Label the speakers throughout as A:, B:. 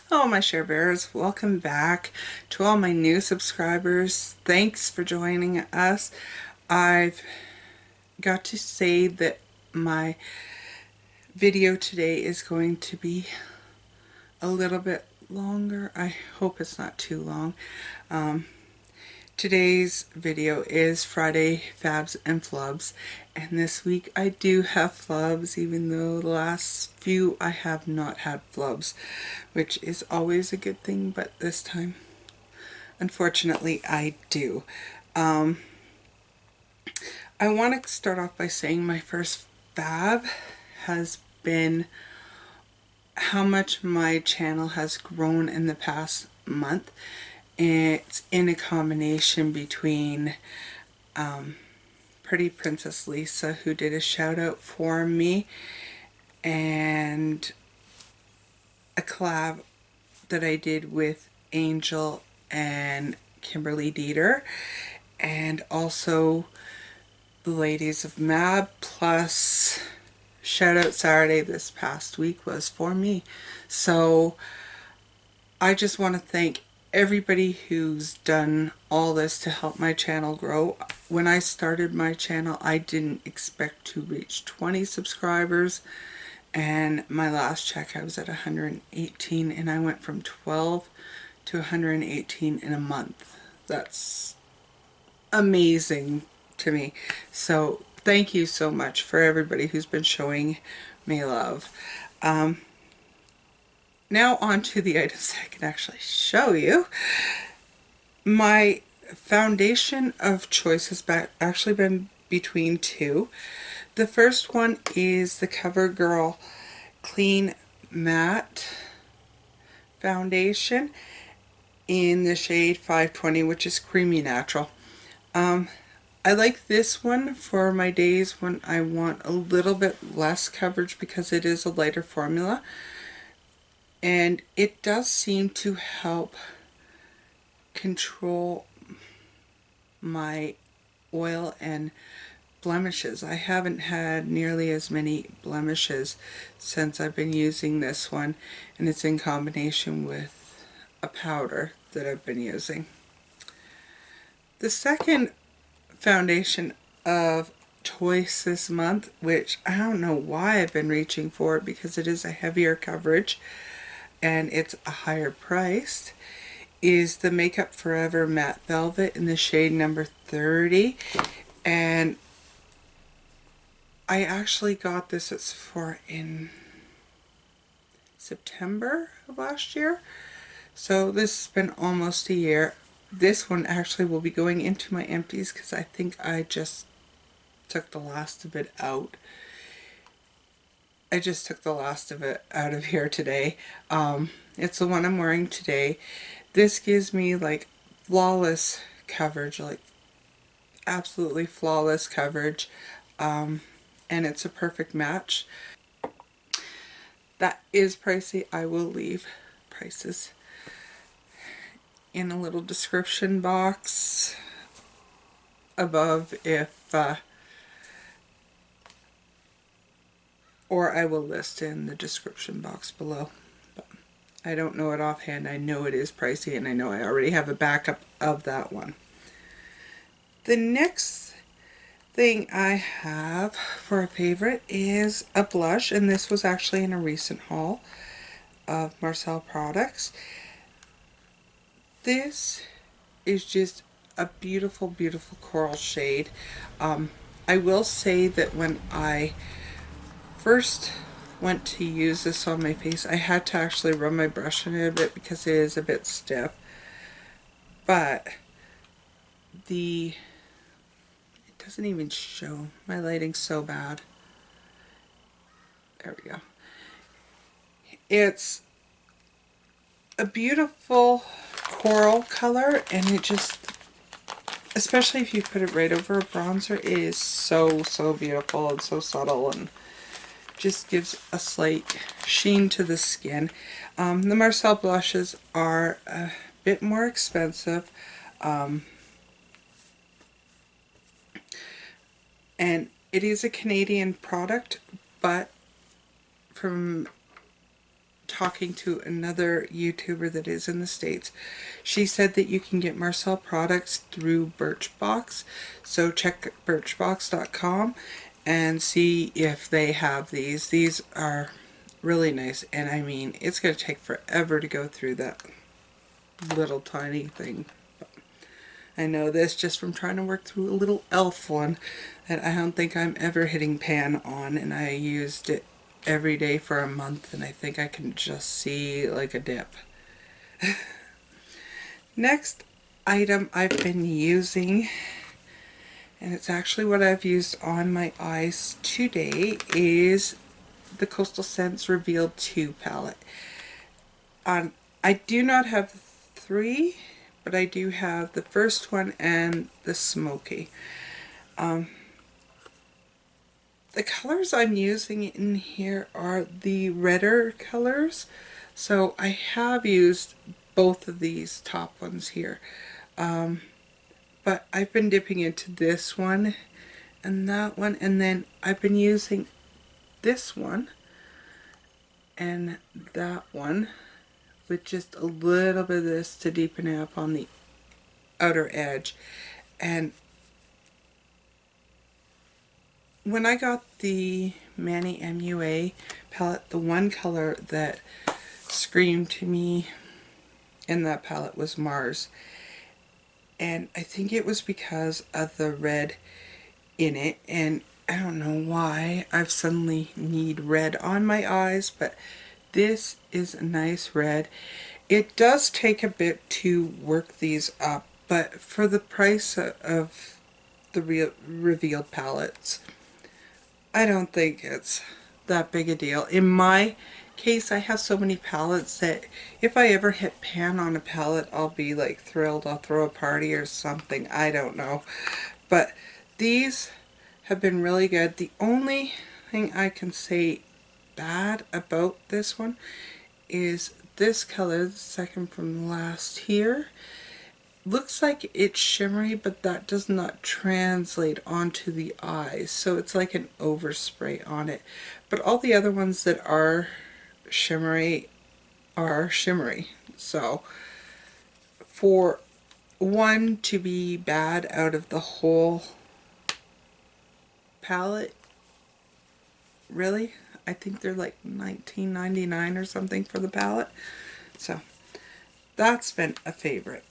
A: Hello my share bears, welcome back. To all my new subscribers, thanks for joining us. I've got to say that my video today is going to be a little bit longer. I hope it's not too long. Today's video is Friday Fabs and Flubs, and this week I do have Flubs, even though the last few I have not had Flubs, which is always a good thing, but this time unfortunately I do. I want to start off by saying my first fab has been how much my channel has grown in the past month. It's in a combination between Pretty Princess Lisa, who did a shout out for me, and a collab that I did with Angel and Kimberly Dieter, and also the ladies of Mab, plus shout out Saturday this past week was for me. So I just want to thank everybody who's done all this to help my channel grow. When I started my channel, I didn't expect to reach 20 subscribers, and my last check I was at 118, and I went from 12 to 118 in a month. That's amazing to me. So thank you so much for everybody who's been showing me love. Now on to the items I can actually show you. My foundation of choice has actually been between two. The first one is the Covergirl Clean Matte Foundation in the shade 520, which is Creamy Natural. I like this one for my days when I want a little bit less coverage because it is a lighter formula. And it does seem to help control my oil and blemishes. I haven't had nearly as many blemishes since I've been using this one, and it's in combination with a powder that I've been using. The second foundation of choice this month, which I don't know why I've been reaching for it because it is a heavier coverage and it's a higher priced, is the Makeup Forever Matte Velvet in the shade number 30. And I actually got this at Sephora in September of last year. So this has been almost a year. This one actually will be going into my empties because I think I just took the last of it out. I just took the last of it out of here today. It's the one I'm wearing today. This gives me like flawless coverage, like absolutely flawless coverage, and it's a perfect match. That is pricey. I will leave prices in a little description box above if or I will list in the description box below. But I don't know it offhand. I know it is pricey, and I know I already have a backup of that one. The next thing I have for a favorite is a blush, and this was actually in a recent haul of Marcelle products. This is just a beautiful, beautiful coral shade. I will say that when I first went to use this on my face, I had to actually run my brush in it a bit because it is a bit stiff. But it doesn't even show. My lighting's so bad. There we go. It's a beautiful coral color, and it just, especially if you put it right over a bronzer, it is so, so beautiful and so subtle, and just gives a slight sheen to the skin. The Marcelle blushes are a bit more expensive, and it is a Canadian product, but from talking to another YouTuber that is in the States. She said that you can get Marcelle products through Birchbox. So check birchbox.com and see if they have these. These are really nice, and I mean, it's going to take forever to go through that little tiny thing. I know this just from trying to work through a little e.l.f. one that I don't think I'm ever hitting pan on, and I used it every day for a month, and I think I can just see like a dip. Next item I've been using, and it's actually what I've used on my eyes today, is the Coastal Scents Revealed 2 palette. I do not have 3, but I do have the first one and the smoky. The colors I'm using in here are the redder colors, so I have used both of these top ones here, but I've been dipping into this one and that one, and then I've been using this one and that one with just a little bit of this to deepen it up on the outer edge. And when I got the Manny MUA palette, the one color that screamed to me in that palette was Mars. And I think it was because of the red in it, and I don't know why I've suddenly need red on my eyes, but this is a nice red. It does take a bit to work these up, but for the price of the Revealed palettes, I don't think it's that big a deal. In my case, I have so many palettes that if I ever hit pan on a palette, I'll be like thrilled. I'll throw a party or something. I don't know. But these have been really good. The only thing I can say bad about this one is this color, the second from last here. Looks like it's shimmery, but that does not translate onto the eyes, so it's like an overspray on it. But all the other ones that are shimmery, so for one to be bad out of the whole palette, really, I think they're like $19.99 or something for the palette, so that's been a favorite.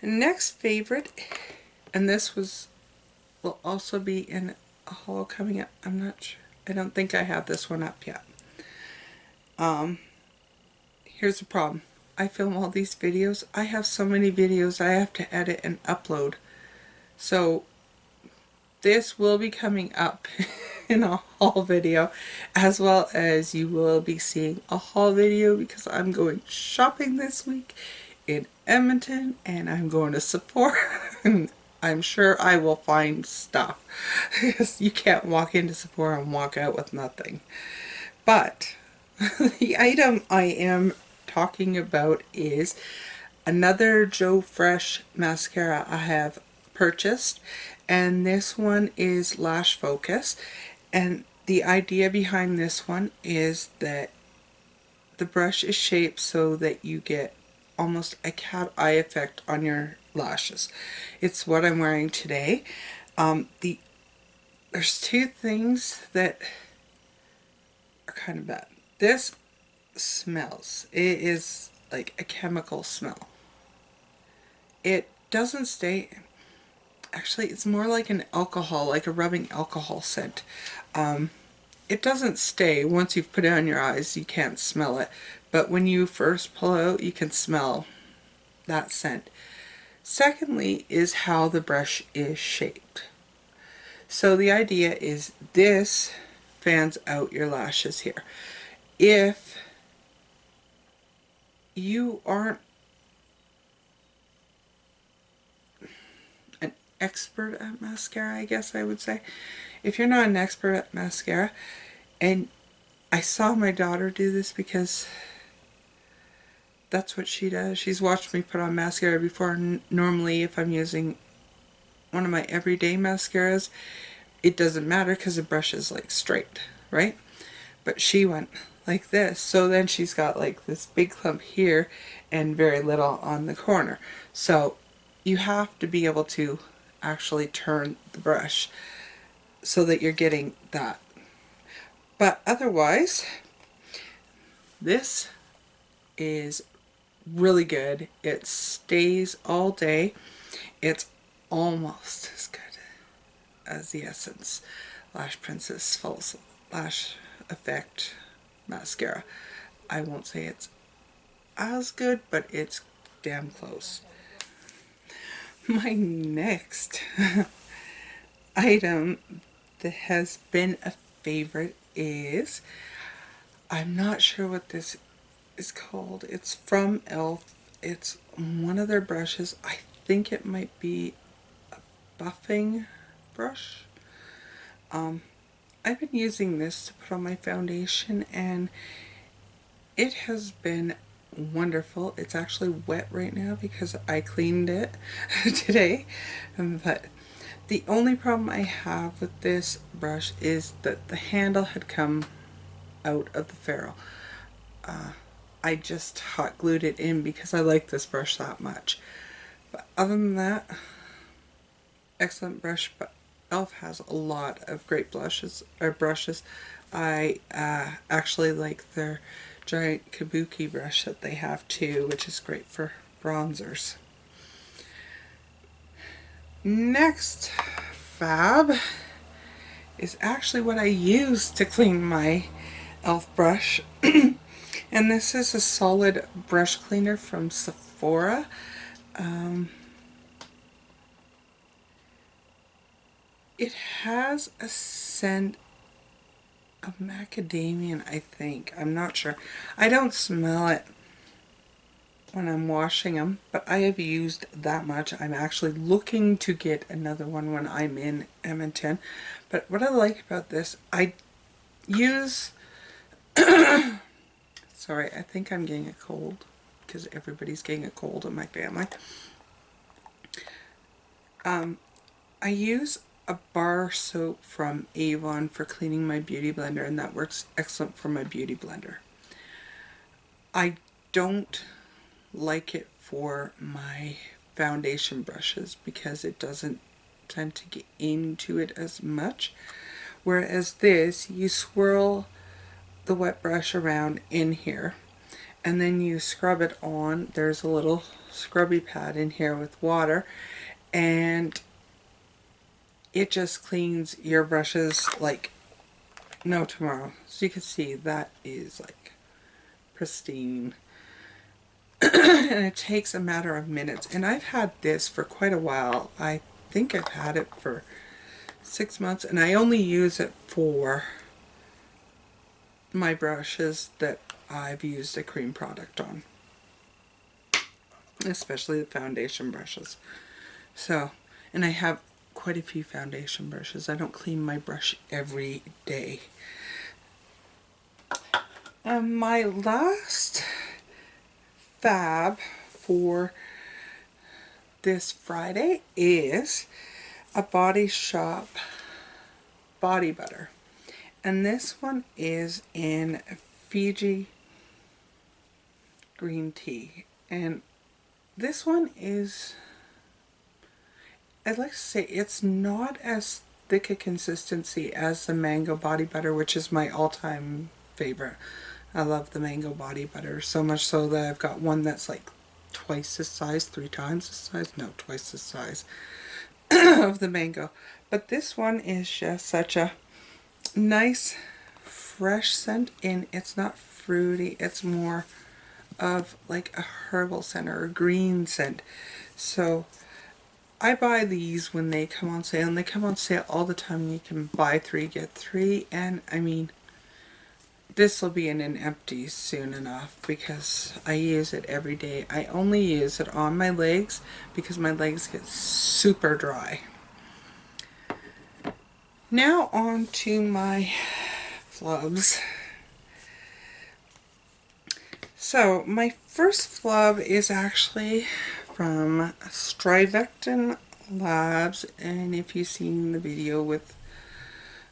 A: Next favorite, and this will also be in a haul coming up. I'm not sure. I don't think I have this one up yet. Here's the problem. I film all these videos. I have so many videos I have to edit and upload. So this will be coming up in a haul video, as well as you will be seeing a haul video because I'm going shopping this week in Edmonton, and I'm going to Sephora, and I'm sure I will find stuff. You can't walk into Sephora and walk out with nothing. But the item I am talking about is another Joe Fresh mascara I have purchased, and this one is Lash Focus. And the idea behind this one is that the brush is shaped so that you get almost a cat eye effect on your lashes. It's what I'm wearing today. There's two things that are kind of bad. This smells. It is like a chemical smell. It doesn't stay. Actually, it's more like an alcohol, like a rubbing alcohol scent. It doesn't stay. Once you've put it on your eyes, you can't smell it. But when you first pull out, you can smell that scent. Secondly is how the brush is shaped. So the idea is this fans out your lashes here. If you aren't an expert at mascara, I guess I would say, if you're not an expert at mascara, and I saw my daughter do this because that's what she does. She's watched me put on mascara before. Normally, if I'm using one of my everyday mascaras, it doesn't matter because the brush is like straight, right? but she went like this. So then she's got like this big clump here and very little on the corner. So you have to be able to actually turn the brush so that you're getting that. But otherwise, this is really good. It stays all day. It's almost as good as the Essence Lash Princess False Lash Effect Mascara. I won't say it's as good, but it's damn close. My next item that has been a favorite is, I'm not sure what this is called. It's from e.l.f. It's one of their brushes. I think it might be a buffing brush. I've been using this to put on my foundation and it has been wonderful. It's actually wet right now because I cleaned it today. But the only problem I have with this brush is that the handle had come out of the ferrule. I just hot glued it in because I like this brush that much. But other than that, excellent brush. But e.l.f. has a lot of great brushes. I actually like their giant kabuki brush that they have too, which is great for bronzers. Next fab is actually what I use to clean my e.l.f. brush. And this is a solid brush cleaner from Sephora. It has a scent of macadamia, I think. I'm not sure. I don't smell it when I'm washing them, but I have used that much. I'm actually looking to get another one when I'm in Edmonton. But what I like about this, I use... Sorry, I think I'm getting a cold because everybody's getting a cold in my family. I use a bar soap from Avon for cleaning my beauty blender, and that works excellent for my beauty blender. I don't like it for my foundation brushes because it doesn't tend to get into it as much. Whereas this, you swirl the wet brush around in here and then you scrub it on. There's a little scrubby pad in here with water and it just cleans your brushes like no tomorrow. So you can see that is like pristine. And it takes a matter of minutes. And I've had this for quite a while. I think I've had it for 6 months and I only use it for my brushes that I've used a cream product on, especially the foundation brushes. So, and I have quite a few foundation brushes. I don't clean my brush every day. My last fab for this Friday is a Body Shop body butter. And this one is in Fiji green tea. And this one is, I'd like to say, it's not as thick a consistency as the mango body butter, which is my all-time favorite. I love the mango body butter so much so that I've got one that's like twice this size, 3 times this size, no, twice this size of the mango. But this one is just such a nice fresh scent, and it's not fruity, it's more of like a herbal scent or a green scent. So I buy these when they come on sale, and they come on sale all the time. You can buy 3 get 3, and I mean this will be in an empty soon enough because I use it every day. I only use it on my legs because my legs get super dry. Now on to my flubs. So my first flub is actually from Strivectin Labs, and if you've seen the video with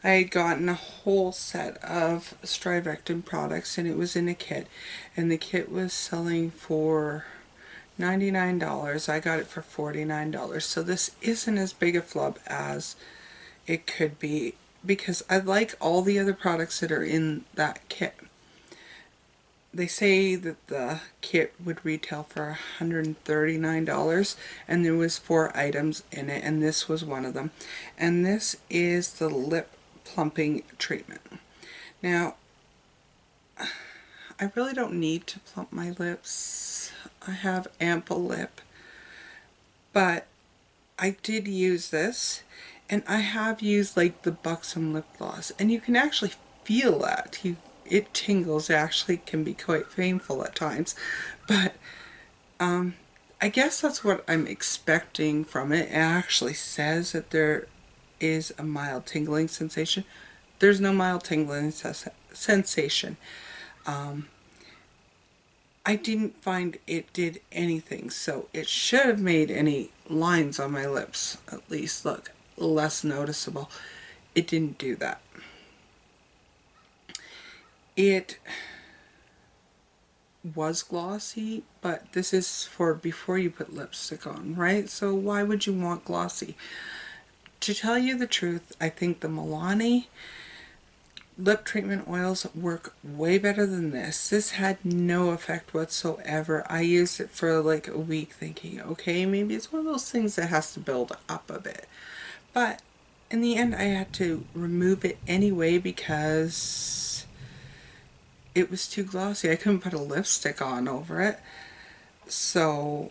A: I had gotten a whole set of Strivectin products and it was in a kit. And the kit was selling for $99. I got it for $49. So this isn't as big a flub as it could be because I like all the other products that are in that kit. They say that the kit would retail for $139 and there was 4 items in it and this was one of them. And this is the lip plumping treatment. Now, I really don't need to plump my lips. I have ample lip, but I did use this and I have used like the Buxom lip gloss and you can actually feel that. It tingles. It actually can be quite painful at times, but I guess that's what I'm expecting from it. It actually says that there is a mild tingling sensation. There's no mild tingling sensation. I didn't find it did anything, so it should have made any lines on my lips at least look less noticeable. It didn't do that. It was glossy, but this is for before you put lipstick on, right? So why would you want glossy? To tell you the truth, I think the Milani lip treatment oils work way better than this. This had no effect whatsoever. I used it for like a week thinking, okay, maybe it's one of those things that has to build up a bit. But in the end, I had to remove it anyway because it was too glossy. I couldn't put a lipstick on over it. So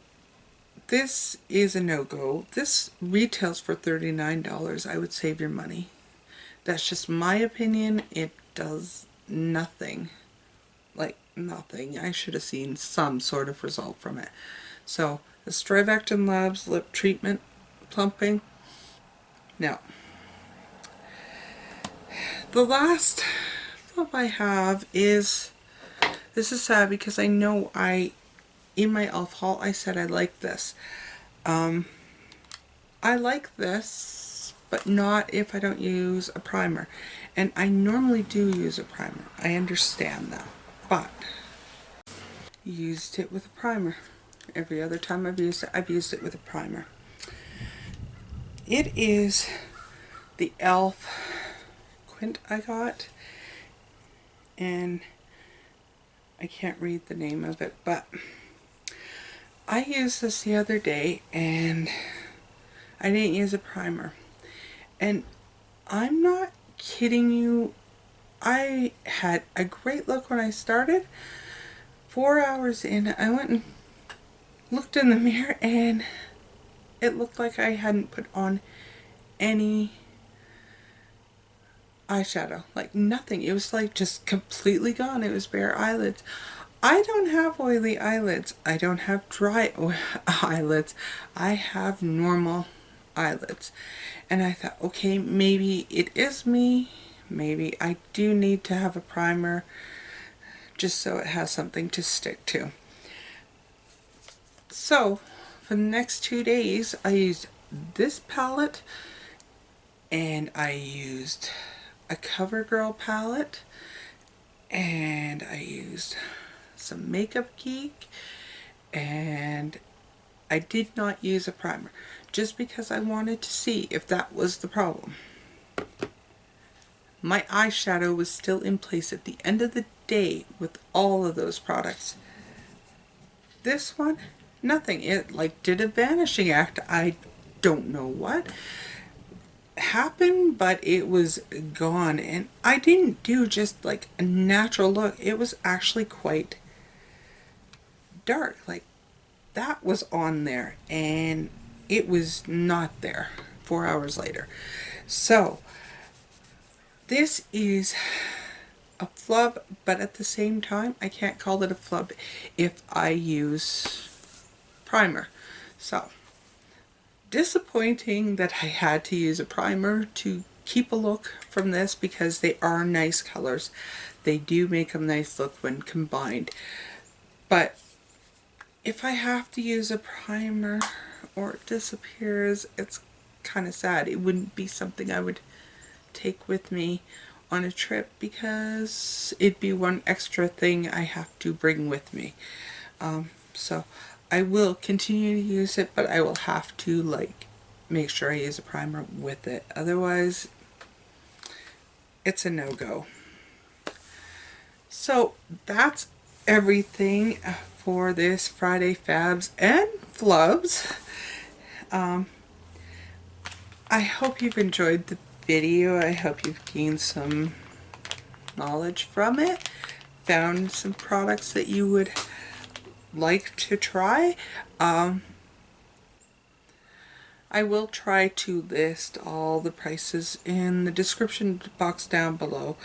A: this is a no-go. This retails for $39. I would save your money. That's just my opinion. It does nothing. Like nothing. I should have seen some sort of result from it. So the Strivectin Labs lip treatment plumping. Now, the last flub I have is, this is sad because I know in my e.l.f. haul I said I like this. I like this, but not if I don't use a primer. And I normally do use a primer. I understand that. But used it with a primer. Every other time I've used it with a primer. It is the e.l.f. Quint I got. And I can't read the name of it, but I used this the other day and I didn't use a primer. And I'm not kidding you, I had a great look when I started. 4 hours in, I went and looked in the mirror and it looked like I hadn't put on any eyeshadow, like nothing. It was like just completely gone. It was bare eyelids. I don't have oily eyelids. I don't have dry eyelids. I have normal eyelids. And I thought, okay, maybe it is me. Maybe I do need to have a primer just so it has something to stick to. So for the next 2 days, I used this palette and I used a Covergirl palette and I used some Makeup Geek and I did not use a primer just because I wanted to see if that was the problem. My eyeshadow was still in place at the end of the day with all of those products. This one, nothing. It like did a vanishing act. I don't know what happened, but it was gone. And I didn't do just like a natural look. It was actually quite dark. Like that was on there and it was not there 4 hours later. So this is a flub, but at the same time I can't call it a flub if I use primer. So disappointing that I had to use a primer to keep a look from this because they are nice colors. They do make a nice look when combined. But if I have to use a primer or it disappears, it's kind of sad. It wouldn't be something I would take with me on a trip because it'd be one extra thing I have to bring with me. So I will continue to use it, but I will have to like make sure I use a primer with it. Otherwise, it's a no-go. So that's everything for this Friday Fabs and Flubs. I hope you've enjoyed the video. I hope you've gained some knowledge from it, found some products that you would like to try. I will try to list all the prices in the description box down below,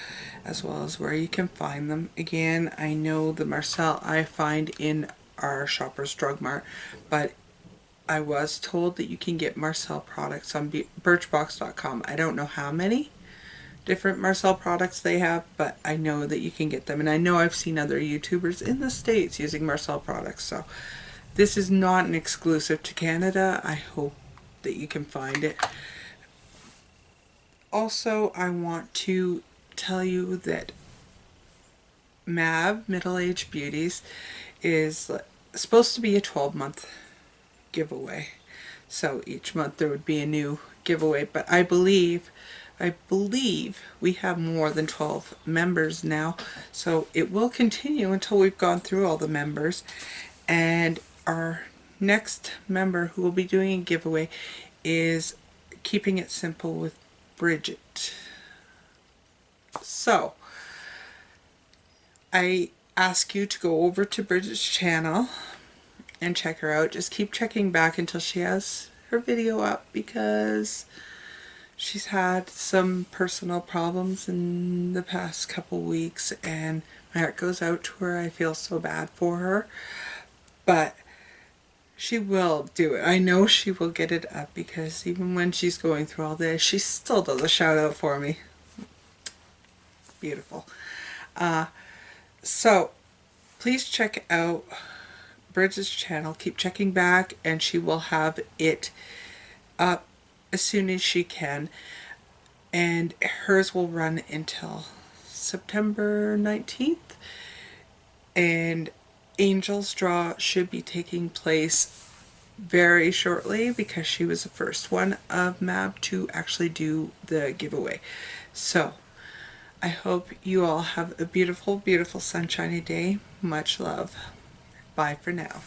A: as well as where you can find them. Again, I know the Marcelle I find in our Shoppers Drug Mart, but I was told that you can get Marcelle products on birchbox.com. I don't know how many different Marcelle products they have, but I know that you can get them. And I know I've seen other YouTubers in the States using Marcelle products, so this is not an exclusive to Canada. I hope that you can find it. Also, I want to tell you that Middle Age Beauties is supposed to be a 12-month giveaway. So each month there would be a new giveaway, but I believe we have more than 12 members now, so it will continue until we've gone through all the members. And our next member who will be doing a giveaway is Keeping It Simple with Bridget. So I ask you to go over to Bridget's channel and check her out. Just keep checking back until she has her video up, because she's had some personal problems in the past couple weeks and my heart goes out to her. I feel so bad for her, but she will do it. I know she will get it up, because even when she's going through all this, she still does a shout out for me. Beautiful. So please check out Bridget's channel. Keep checking back and she will have it up as soon as she can. And hers will run until September 19th. And Angel's draw should be taking place very shortly, because she was the first one of MAB to actually do the giveaway. So I hope you all have a beautiful, beautiful sunshiny day. Much love. Bye for now.